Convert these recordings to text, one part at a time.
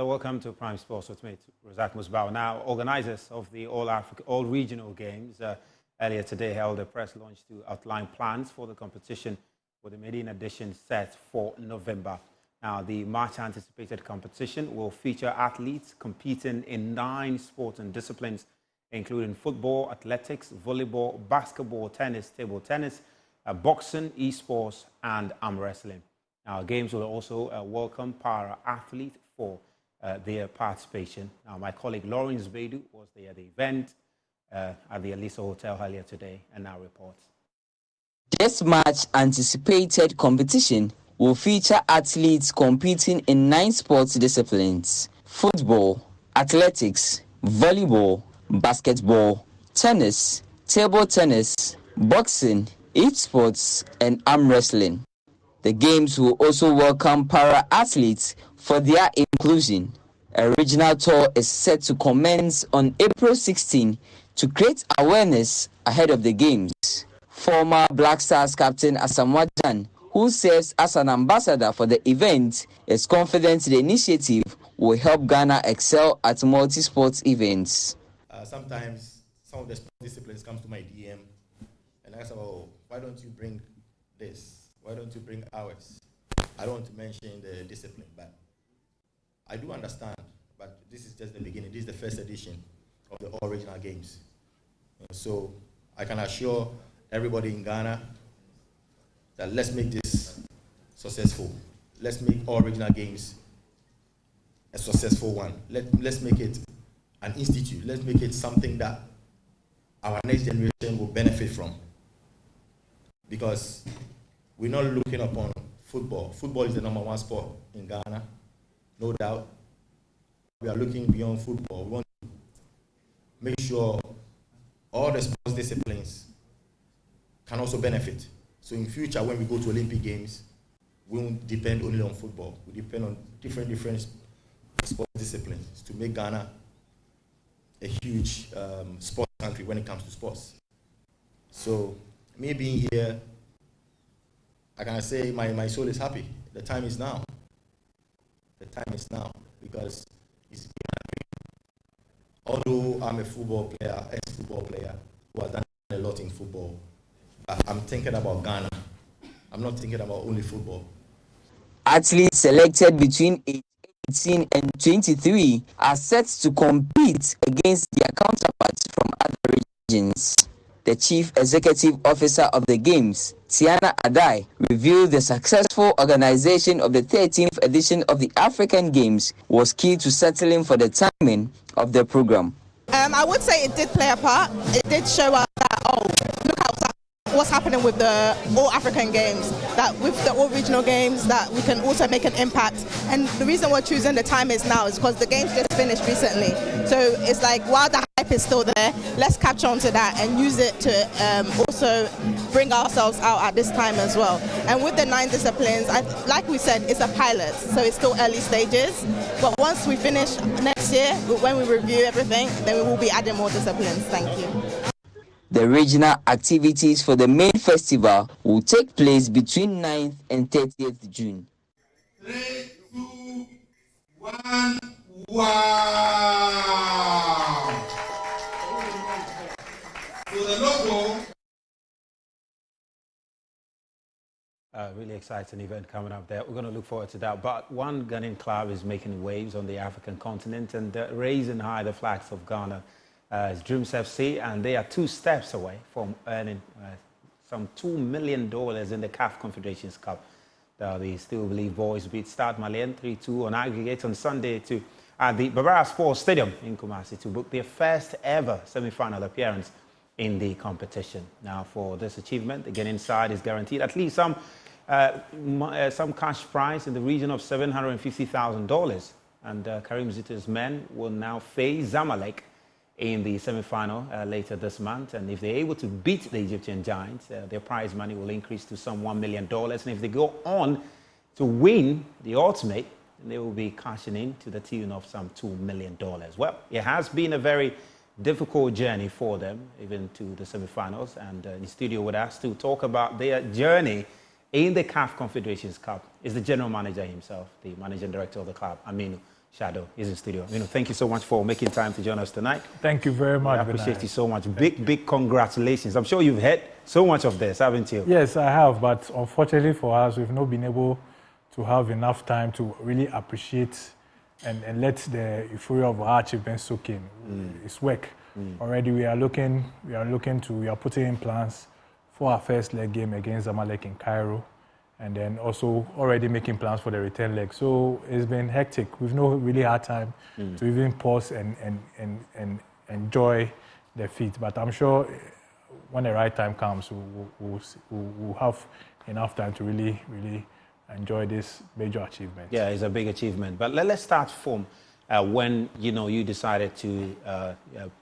Welcome to Prime Sports with me, Razak Musbao. Now, organizers of the All Regional Games earlier today held a press launch to outline plans for the competition with the Maiden edition set for November. Now, the much anticipated competition will feature athletes competing in 9 sports and disciplines, including football, athletics, volleyball, basketball, tennis, table tennis, boxing, esports, and arm wrestling. Now, games will also welcome para-athletes for their participation. Now, my colleague Lawrence Bedu was there at the event at the Elisa Hotel earlier today and now reports. This much anticipated competition will feature athletes competing in 9 sports disciplines: football, athletics, volleyball, basketball, tennis, table tennis, boxing, esports, and arm wrestling. The games will also welcome para-athletes for their inclusion. A regional tour is set to commence on April 16 to create awareness ahead of the games. Former Black Stars captain Asamoah Gyan, who serves as an ambassador for the event, is confident the initiative will help Ghana excel at multi-sports events. Sometimes some of the sports disciplines come to my DM and I say, oh, why don't you bring this? Why don't you bring ours? I don't want to mention the discipline, but I do understand, but this is just the beginning. This is the first edition of the All Regional Games. And so I can assure everybody in Ghana that let's make this successful. Let's make All Regional Games a successful one. Let's make it an institute. Let's make it something that our next generation will benefit from. Because we're not looking upon football. Football is the #1 sport in Ghana, no doubt. We are looking beyond football. We want to make sure all the sports disciplines can also benefit. So in future, when we go to Olympic Games, we won't depend only on football. We depend on different sports disciplines to make Ghana a huge sports country when it comes to sports. So me being here, I can say my soul is happy. The time is now. The time is now because it's been, although I'm a football player, ex-football player who has done a lot in football, I'm thinking about Ghana. I'm not thinking about only football. Athletes selected between 18 and 23 are set to compete against their counterparts from other regions. The Chief Executive Officer of the Games, Tiana Adai, revealed the successful organization of the 13th edition of the African Games was key to settling for the timing of the program. I would say it did play a part. It did show us that, oh, look at what's happening with the All African Games, that with the All Regional Games, that we can also make an impact. And the reason we're choosing the time is now is because the games just finished recently. So it's like, while the hype is still there, let's capture onto that and use it to also bring ourselves out at this time as well. And with the 9 disciplines, like we said, it's a pilot, so it's still early stages. But once we finish next year, when we review everything, then we will be adding more disciplines. Thank you. The regional activities for the main festival will take place between 9th and 30th June. 3, 2, 1, wow! So the logo. Really exciting event coming up there. We're going to look forward to that. But one Ghanaian club is making waves on the African continent and raising high the flags of Ghana. It's Dreams FC, and they are 2 steps away from earning some $2 million in the CAF Confederations Cup. The Still Believe boys beat Stade Malien 3-2 on aggregate on Sunday at the Barbara Sports Stadium in Kumasi to book their first ever semi-final appearance in the competition. Now, for this achievement, the Ghanaian side is guaranteed at least some cash prize in the region of $750,000. And Karim Zita's men will now face Zamalek in the semi-final later this month. And if they're able to beat the Egyptian Giants, their prize money will increase to some $1 million. And if they go on to win the ultimate, they will be cashing in to the tune of some $2 million. Well, it has been a very difficult journey for them, even to the semi-finals. And in the studio with us to talk about their journey in the CAF Confederations Cup is the general manager himself, the managing director of the club, Aminu Shadow is in studio. Thank you so much for making time to join us tonight. Thank you very much. I appreciate you so much. Big congratulations. I'm sure you've heard so much of this, haven't you? Yes, I have, but unfortunately for us, we've not been able to have enough time to really appreciate and let the euphoria of our achievements soak in. It's work. Already we are putting in plans for our first leg game against Zamalek in Cairo, and then also already making plans for the return leg. So it's been hectic. We've not really had time to even pause and enjoy the feat. But I'm sure when the right time comes, we'll have enough time to really enjoy this major achievement. Yeah, it's a big achievement. But let's start from when you decided to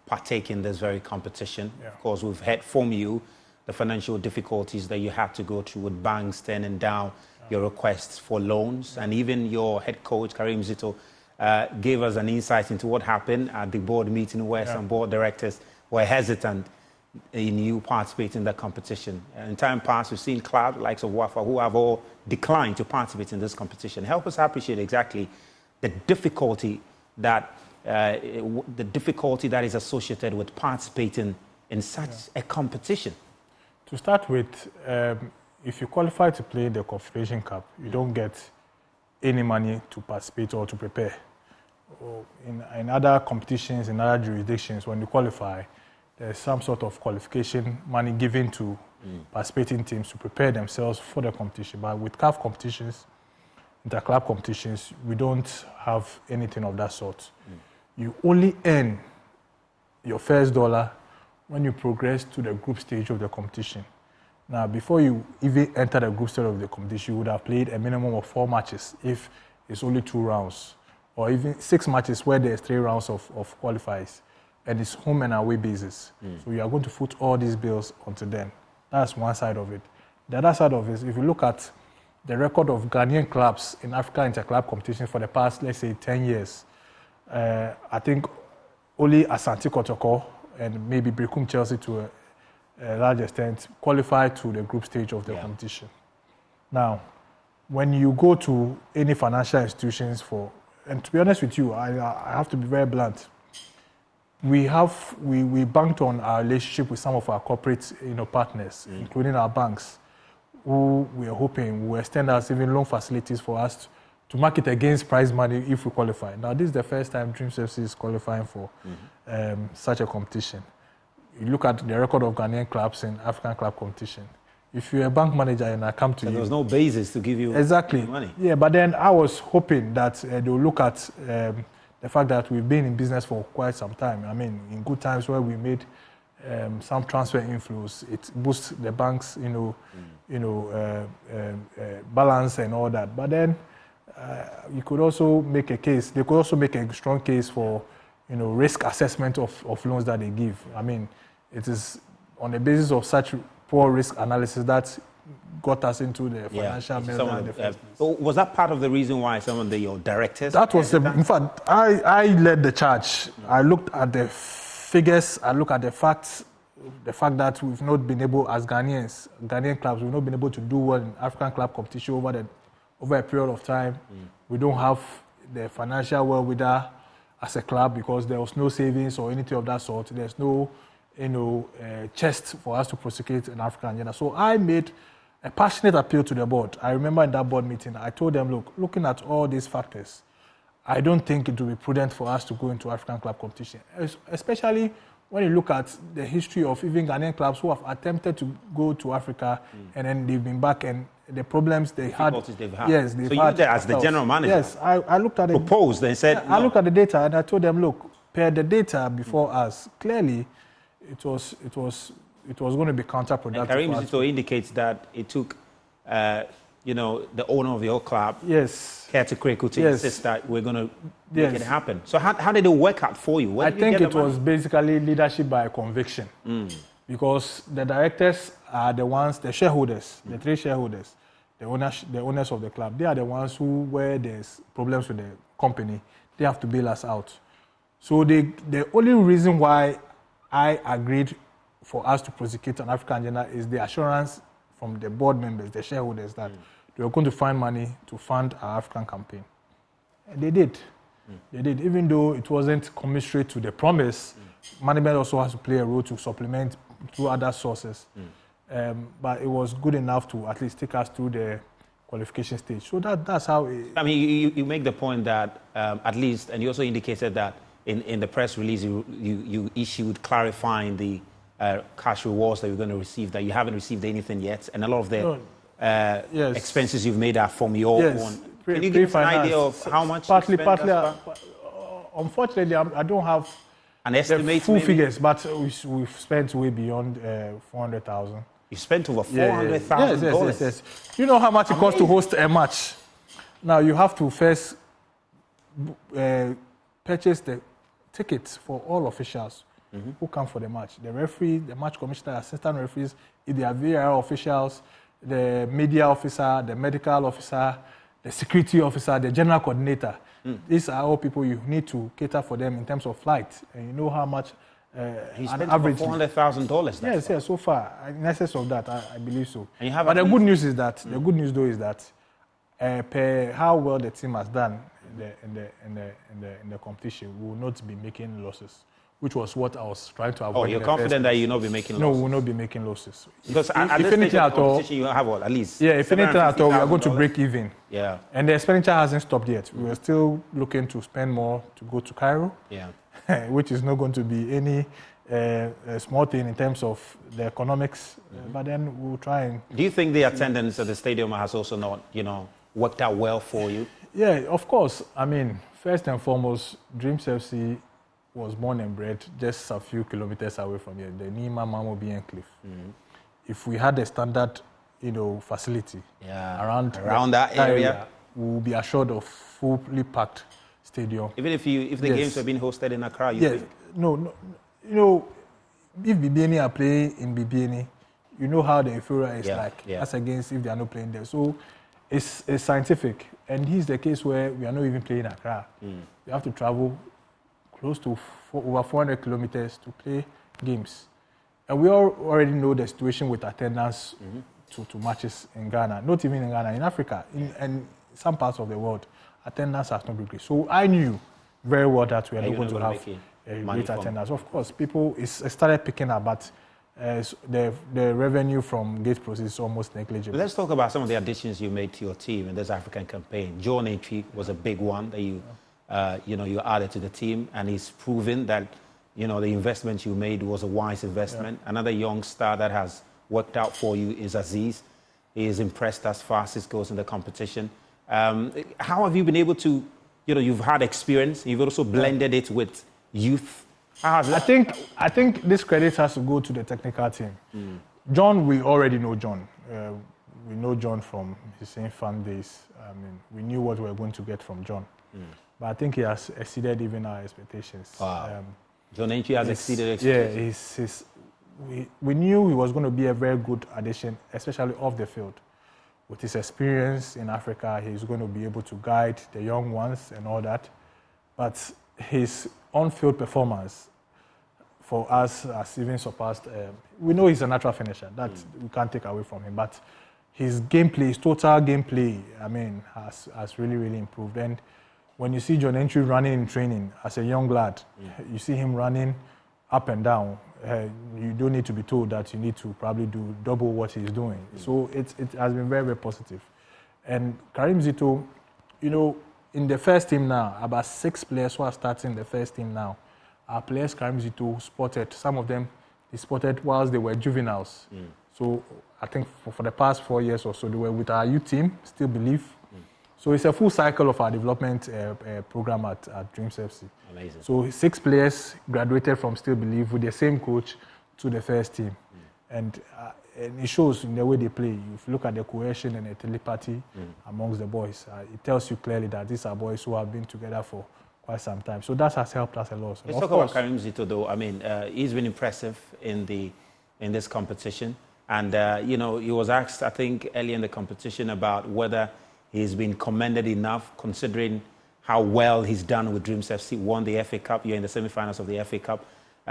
partake in this very competition. Yeah. Of course, we've heard from you the financial difficulties that you had to go through with banks turning down your requests for loans, and even your head coach Karim Zito gave us an insight into what happened at the board meeting where some board directors were hesitant in you participating in the competition. In time past, we've seen clubs like Wafa who have all declined to participate in this competition. Help us appreciate exactly the difficulty that is associated with participating in such a competition. To start with, if you qualify to play the Confederation Cup, you don't get any money to participate or to prepare. In other competitions, in other jurisdictions, when you qualify, there's some sort of qualification money given to participating teams to prepare themselves for the competition. But with CAF competitions, inter-club competitions, we don't have anything of that sort. You only earn your first dollar when you progress to the group stage of the competition. Now, before you even enter the group stage of the competition, you would have played a minimum of 4 matches if it's only 2 rounds, or even 6 matches where there's 3 rounds of qualifiers, and it's home and away basis. So you are going to foot all these bills onto them. That's one side of it. The other side of it is, if you look at the record of Ghanaian clubs in African inter-club competitions for the past, let's say, 10 years, I think only Asante Kotoko and maybe Brekum Chelsea to a large extent qualified to the group stage of the competition. Now, when you go to any financial institutions and to be honest with you, I have to be very blunt. We banked on our relationship with some of our corporate partners, including our banks, who we are hoping will extend us even loan facilities for us to market against prize money if we qualify. Now, this is the first time Dreams FC is qualifying for such a competition. You look at the record of Ghanaian clubs in African club competition. If you're a bank manager and I come to you... There was no basis to give you money. Yeah, but then I was hoping that they'll look at the fact that we've been in business for quite some time. I mean, in good times where we made some transfer inflows, it boosts the bank's balance and all that. But then you could also make a case. They could also make a strong case for risk assessment of loans that they give. I mean, it is on the basis of such poor risk analysis that got us into the financial meltdown in the first place. Was that part of the reason why some of your directors... That was, in fact, I led the charge. I looked at the figures, I looked at the facts, the fact that we've not been able, as Ghanaian clubs, we've not been able to do well in African club competition over a period of time. We don't have the financial wherewithal as a club because there was no savings or anything of that sort. There's no chest for us to prosecute an African agenda. So I made a passionate appeal to the board. I remember in that board meeting, I told them, look, looking at all these factors, I don't think it will be prudent for us to go into African club competition, especially when you look at the history of even Ghanaian clubs who have attempted to go to Africa and then they've been back and the problems they've had. Yes, they've so had. You as the general manager? Yes, I looked at it. Proposed and said I looked at the data and I told them, look, per the data before us, clearly it was going to be counterproductive. And Karim Zito indicates that it took, the owner of your club, care to Kweku to insist that we're going to make it happen. So how did it work out for you? I think it was basically leadership by conviction, because the directors are the ones, the shareholders, the 3 shareholders, the owners of the club. They are the ones who, where there's problems with the company, they have to bail us out. So the only reason why I agreed for us to prosecute an African agenda is the assurance from the board members, the shareholders, that they were going to find money to fund our African campaign. And they did. They did, even though it wasn't commensurate to the promise. Management also has to play a role to supplement through other sources. But it was good enough to at least take us through the qualification stage. So that's how it... I mean, you make the point that at least, and you also indicated that in the press release you issued clarifying the cash rewards that you're going to receive, that you haven't received anything yet, and a lot of the yes. expenses you've made are from your Yes. own. Can you give us an idea of how much Partly, you spent thus far? unfortunately, I don't have An the estimate, full maybe? figures, but we've spent way beyond 400,000. You spent over $400,000. Yes. You know how much it costs to host a match. Now you have to first purchase the tickets for all officials who come for the match. The referee, the match commissioner, assistant referees, if they are VAR officials, the media officer, the medical officer, the security officer, the general coordinator. These are all people you need to cater for them in terms of flight. And you know how much You an spent average... over $400,000. Yes, so far, in excess of that, I believe so. And you have but at the good least- news is that, the good news though is that per how well the team has done in the competition, we will not be making losses, which was what I was trying to avoid. Oh, you're confident that you'll not be making No, losses? we will not be making losses. Because If at this stage anything of at the all, competition, you have what, at least? yeah, if anything at all, we are going to $750,000? break even. Yeah, And the expenditure hasn't stopped yet. We are still looking to spend more to go to Cairo, yeah. which is not going to be any small thing in terms of the economics. But then we'll try and... Do you think the attendance at the stadium has also not, worked out well for you? Yeah, of course. I mean, first and foremost, Dreams FC was born and bred just a few kilometers away from here, the Nima Mamobi Enclave. If we had a standard, facility around that area, we will be assured of fully packed stadium. Even if the Yes. games were being hosted in Accra, you Yes, think? no, if BBNE are playing in BBNE, you know how the euphoria is like, as against if they are not playing there. So it's scientific. And here's the case where we are not even playing Accra. We have to travel close to over 400 kilometers to play games. And we all already know the situation with attendance to matches in Ghana. Not even in Ghana, in Africa, and some parts of the world, attendance has not been great. So I knew very well that we are not going to have a great attendance. Of course, people started picking up, but the revenue from gate proceeds is almost negligible. Let's talk about some of the additions you made to your team in this African campaign. John Entry was a big one that you added to the team, and he's proven that the investment you made was a wise investment. Another young star that has worked out for you is Aziz. He is impressed as far as it goes in the competition. How have you been able to, you've had experience, you've also blended it with youth. I think this credit has to go to the technical team. John, we already know John. We know John from his same fan days. I mean, we knew what we were going to get from John. But I think he has exceeded even our expectations. Wow. John Entry has exceeded expectations. Yeah, we knew he was going to be a very good addition, especially off the field. With his experience in Africa, he's going to be able to guide the young ones and all that. But his on-field performance for us has even surpassed. We know he's a natural finisher. That we can't take away from him. But his gameplay, his total gameplay, I mean, has really, really improved. And when you see John Entry running in training as a young lad, you see him running up and down. You don't need to be told that you need to probably do double what he's doing. So it has been very, very positive. And Karim Zito, in the first team now, about 6 players who are starting the first team now are players Karim Zito spotted. Some of them he spotted whilst they were juveniles. So I think for the past 4 years or so, they were with our youth team, Still Believe. So it's a full cycle of our development program at Dreams FC. Amazing. So 6 players graduated from Still Believe with the same coach to the first team. And it shows in the way they play. If you look at the cohesion and the telepathy amongst the boys, it tells you clearly that these are boys who have been together for quite some time. So that has helped us a lot. So Let's talk about Karim Zito, though. I mean, he's been impressive in this competition. And, he was asked, I think, early in the competition about whether he's been commended enough, considering how well he's done with Dreams FC, won the FA Cup. You're in the semi-finals of the FA Cup.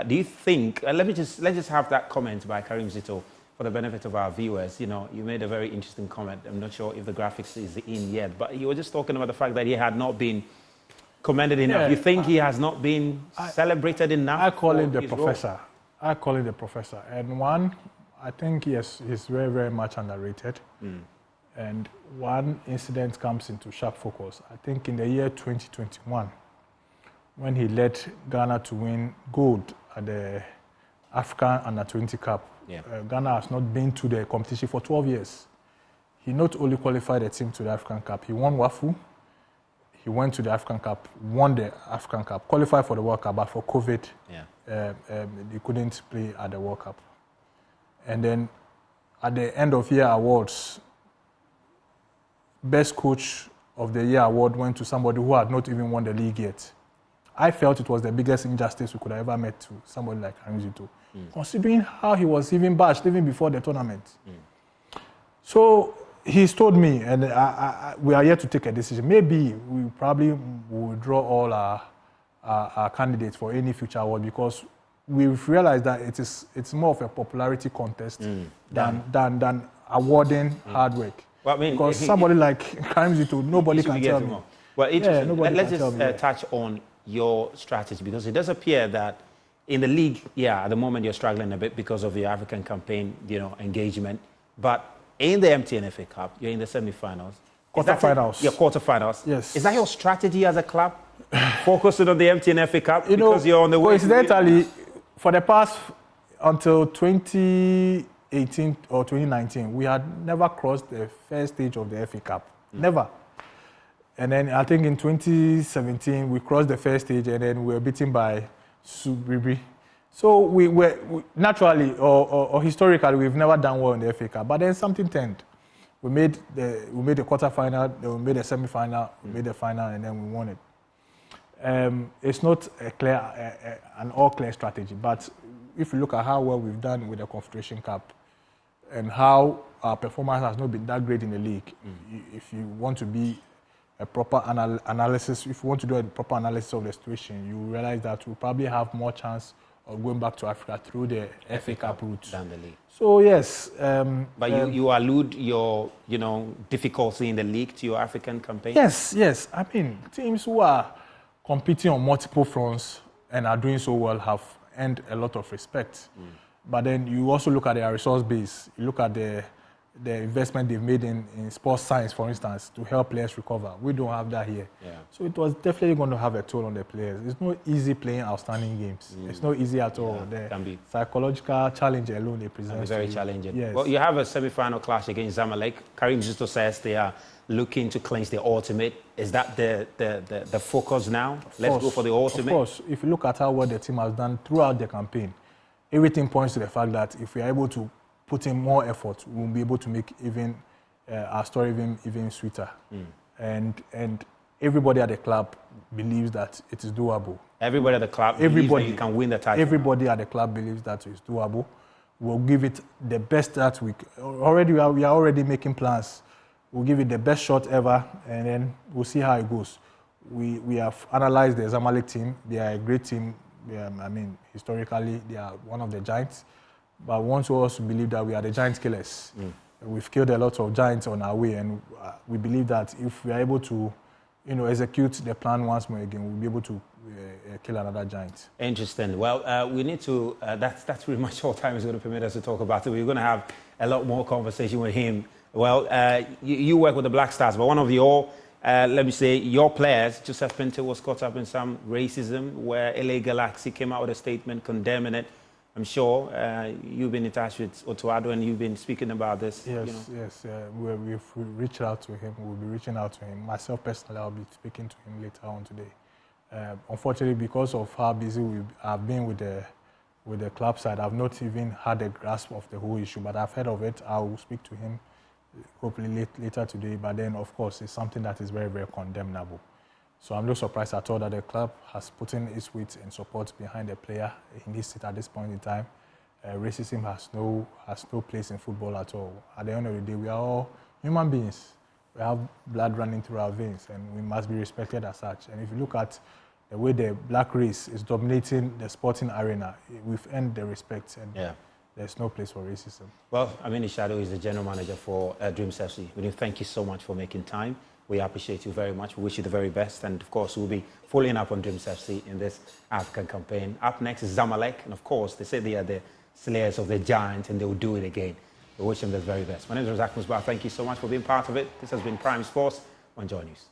Do you think, let's just have that comment by Karim Zito for the benefit of our viewers. You made a very interesting comment. I'm not sure if the graphics is in yet, but you were just talking about the fact that he had not been commended enough. Yeah, You think he has not been celebrated enough? I call for him the his role? professor. I call him the professor. And one, I think he's very, very much underrated. And one incident comes into sharp focus. I think in the year 2021, when he led Ghana to win gold at the African Under-20 Cup. Yeah. Ghana has not been to the competition for 12 years. He not only qualified the team to the African Cup, he won WAFU, he went to the African Cup, won the African Cup, qualified for the World Cup, but for COVID, they couldn't play at the World Cup. And then at the end of year awards, Best Coach of the Year award went to somebody who had not even won the league yet. I felt it was the biggest injustice we could have ever met to somebody like Karim, considering how he was even bashed even before the tournament. So he's told me, and we are yet to take a decision. Maybe we probably will withdraw all our candidates for any future award because we've realized that it's more of a popularity contest than awarding hard work. Well, I mean, because somebody like Karim, nobody can tell me. Well, interesting. Let's can tell me, just touch on your strategy because it does appear that in the league, at the moment you're struggling a bit because of your African campaign, engagement. But in the MTN FA Cup, you're in the semi-finals. Quarterfinals. Yeah, quarterfinals. Yes. Is that your strategy as a club? Focusing on the MTN FA Cup because you're on the way. Coincidentally, for the past until 2018 or 2019, we had never crossed the first stage of the FA Cup. Never. And then I think in 2017, we crossed the first stage and then we were beaten by Subribi. So we naturally or historically, we've never done well in the FA Cup. But then something turned. We made the quarter-final, then we made the semi-final, we made the final, and then we won it. It's not an all-clear strategy, but if you look at how well we've done with the Confederation Cup and how our performance has not been that great in the league, if you want to be a proper analysis, if you want to do a proper analysis of the situation, you realize that we'll probably have more chance of going back to Africa through the FA Cup route. Than the league. So yes. But you allude your, difficulty in the league to your African campaign? Yes. I mean, teams who are competing on multiple fronts and are doing so well have earned a lot of respect. But then you also look at their resource base. You look at the investment they've made in sports science, for instance, to help players recover. We don't have that here. Yeah. So it was definitely going to have a toll on the players. It's not easy playing outstanding games. It's not easy at all. The psychological challenge alone they present. It's very challenging. Yes. Well, you have a semi-final clash against Zamalek. Karim Justo says they are looking to clinch the ultimate. Is that the focus now? Let's go for the ultimate. Of course. If you look at how well the team has done throughout the campaign, everything points to the fact that if we are able to put in more effort, we'll be able to make even our story even sweeter. And everybody at the club believes that it is doable. Everybody at the club believes that you can win the title. Everybody at the club believes that it's doable. We'll give it the best that we are already making plans. We'll give it the best shot ever, and then we'll see how it goes. We have analyzed the Zamalek team. They are a great team. Historically, they are one of the giants. But we want to also believe that we are the giant killers. We've killed a lot of giants on our way, and we believe that if we are able to, execute the plan once more again, we'll be able to kill another giant. Interesting. Well, we need to. That's pretty much all time is going to permit us to talk about it. We're going to have a lot more conversation with him. Well, you work with the Black Stars, but one of your, your players, Joseph Pinto, was caught up in some racism where LA Galaxy came out with a statement condemning it. I'm sure you've been in touch with Otuado and you've been speaking about this. Yes. We've reached out to him. We'll be reaching out to him. Myself personally, I'll be speaking to him later on today. Unfortunately, because of how busy I've been with the club side, I've not even had a grasp of the whole issue. But I've heard of it. I will speak to him hopefully later today. But then, of course, it's something that is very, very condemnable. So I'm not surprised at all that the club has put in its weight and support behind the player in this seat at this point in time. Racism has no place in football at all. At the end of the day, we are all human beings. We have blood running through our veins, and we must be respected as such. And if you look at the way the black race is dominating the sporting arena, we've earned the respect, and there's no place for racism. Well, Amini Shadow is the general manager for Dreams FC. We thank you so much for making time. We appreciate you very much. We wish you the very best. And of course, we'll be following up on Dreams FC in this African campaign. Up next is Zamalek. And of course, they say they are the slayers of the giant and they will do it again. We wish them the very best. My name is Razak Musbah. Thank you so much for being part of it. This has been Prime Sports on Joy News.